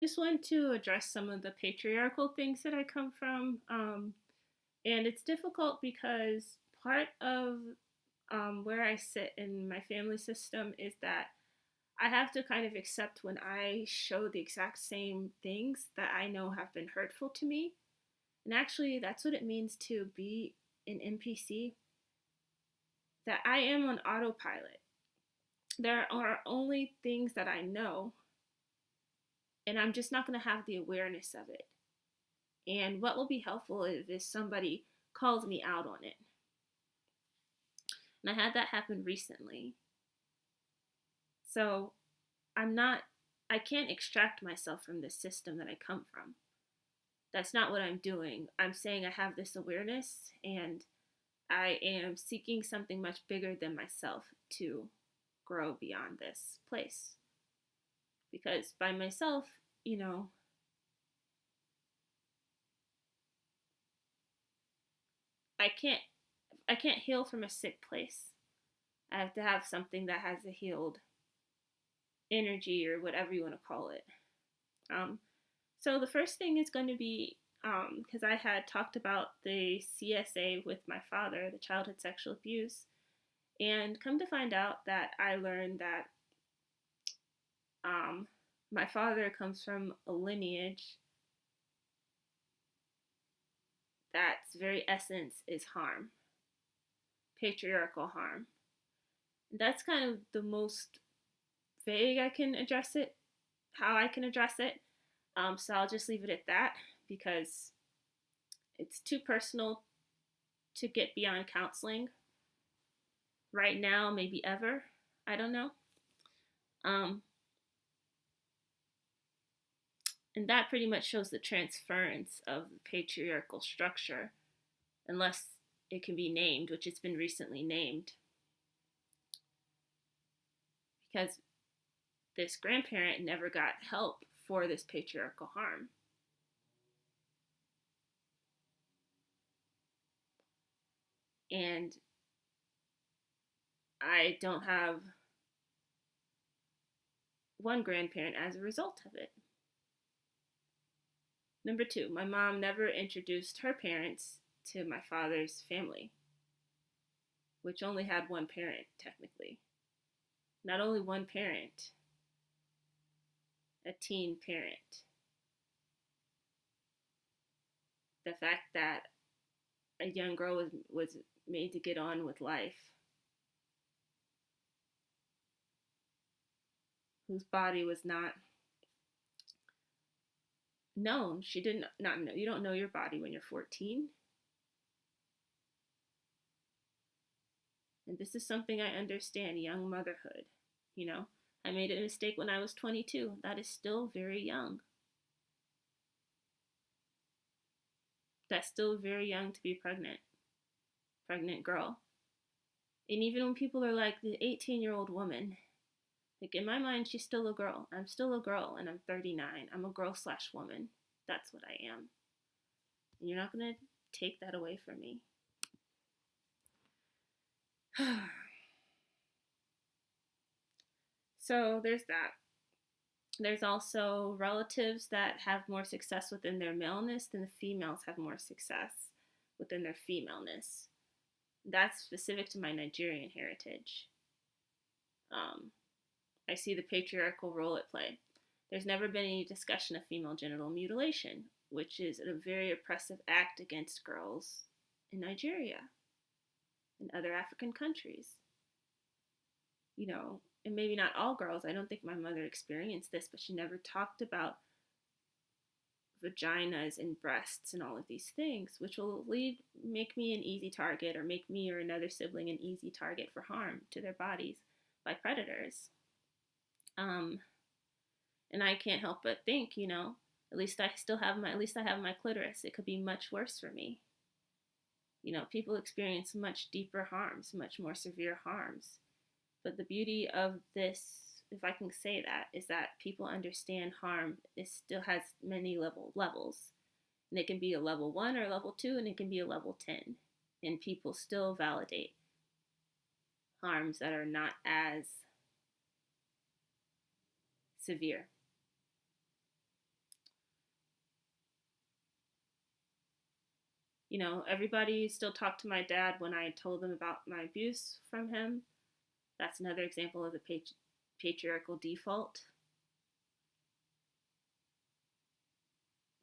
just want to address some of the patriarchal things that I come from. And it's difficult because part of where I sit in my family system is that I have to kind of accept when I show the exact same things that I know have been hurtful to me. And actually, that's what it means to be an NPC, that I am on autopilot. There are only things that I know, and I'm just not going to have the awareness of it. And what will be helpful is if somebody calls me out on it. And I had that happen recently. So I'm not, I can't extract myself from the system that I come from. That's not what I'm doing. I'm saying I have this awareness and I am seeking something much bigger than myself to grow beyond this place. Because by myself, I can't I can't heal from a sick place. I have to have something that has a healed energy or whatever you want to call it. Um, so the first thing is going to be because I had talked about the CSA with my father, the childhood sexual abuse, and come to find out that I learned that um, my father comes from a lineage that's very essence is harm, patriarchal harm. And that's kind of the most vague I can address it, how I can address it. So I'll just leave it at that because it's too personal to get beyond counseling right now, maybe ever. I don't know. Um, and that pretty much shows the transference of the patriarchal structure, unless it can be named, which it's been recently named. Because this grandparent never got help for this patriarchal harm. And I don't have one grandparent as a result of it. Number two, my mom never introduced her parents to my father's family, which only had one parent, technically. Not only one parent, a teen parent. The fact that a young girl was made to get on with life, whose body was not known. She did not know. You don't know your body when you're 14. And this is something I understand, young motherhood. I made a mistake when I was 22. That is still very young. That's still very young to be pregnant girl. And even when people are like the 18-year-old woman, like in my mind, she's still a girl. I'm still a girl and I'm 39. I'm a girl/woman. That's what I am. And you're not going to take that away from me. So there's that. There's also relatives that have more success within their maleness than the females have more success within their femaleness. That's specific to my Nigerian heritage. I see the patriarchal role at play. There's never been any discussion of female genital mutilation, which is a very oppressive act against girls in Nigeria and other African countries. And maybe not all girls. I don't think my mother experienced this, but she never talked about vaginas and breasts and all of these things, which will make me an easy target or make me or another sibling an easy target for harm to their bodies by predators. And I can't help but think, at least I have my clitoris. It could be much worse for me. People experience much deeper harms, much more severe harms. But the beauty of this, if I can say that, is that people understand harm. It still has many levels. And it can be a level 1 or level 2, and it can be a level 10. And people still validate harms that are not as severe. Everybody still talked to my dad when I told them about my abuse from him. That's another example of the patriarchal default.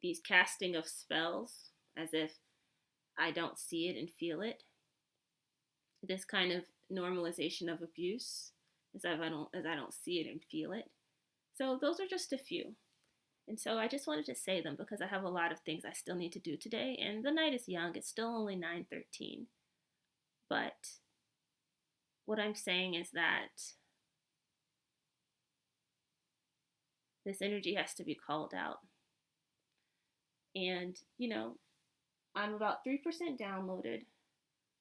These casting of spells as if I don't see it and feel it. This kind of normalization of abuse as I don't see it and feel it. So those are just a few. And so I just wanted to say them because I have a lot of things I still need to do today, and the night is young. It's still only 9:13. But what I'm saying is that this energy has to be called out. And, I'm about 3% downloaded.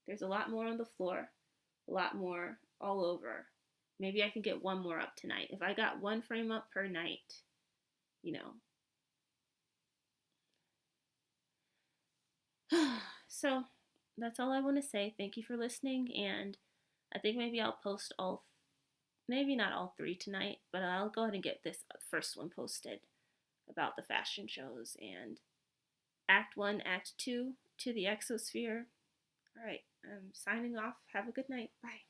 There's a lot more on the floor, a lot more all over. Maybe I can get one more up tonight. If I got one frame up per night, you know. So that's all I want to say. Thank you for listening. And I think maybe I'll post maybe not all three tonight, but I'll go ahead and get this first one posted about the fashion shows and Act 1, Act 2 to the exosphere. All right, I'm signing off. Have a good night. Bye.